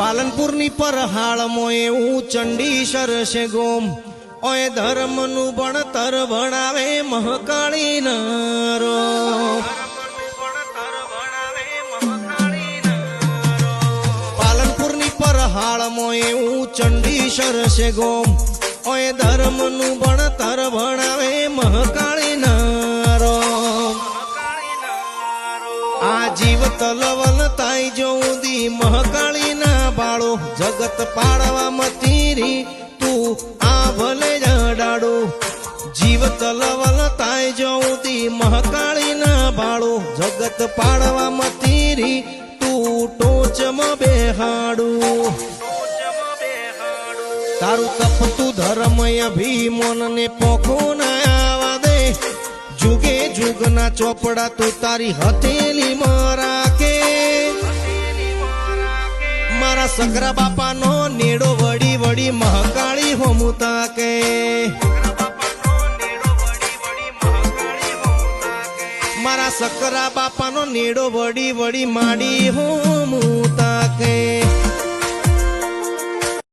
પાલનપુરની પર હાળમાં એવું ચંડીસર છે ગોમ ઓય ધર્મનું ભણતર ભણાવે મહાકાળી નરો પાલનપુરની પર હાળમાં એવું ચંડીસર છે ગોમ ઓય ધર્મનું ભણતર ભણાવે મહાકાળી નરો આ જીવ તલવલ તાઈ જોદી મહાકાળી ના બાળો જગત પાડવા મતીરી તું આ ભલે જડાડો જીવ તલવલ તાઈ જોદી મહાકાળી ના બાળો જગત પાડવા મતીરી તું ટોચમાં બેહાડું તારું તપતું ધર્મ અભિમન ને પોખો ના આવા દે જુગે જુગના ચોપડા તું તારી હથેલી રાખે મારા સગરા બાપાનો નેડો વડી વડી મહાકાળી હોમુતા કે મારા સકરા બાપાનો નેડો વડી વડી માડી હોમુતા કે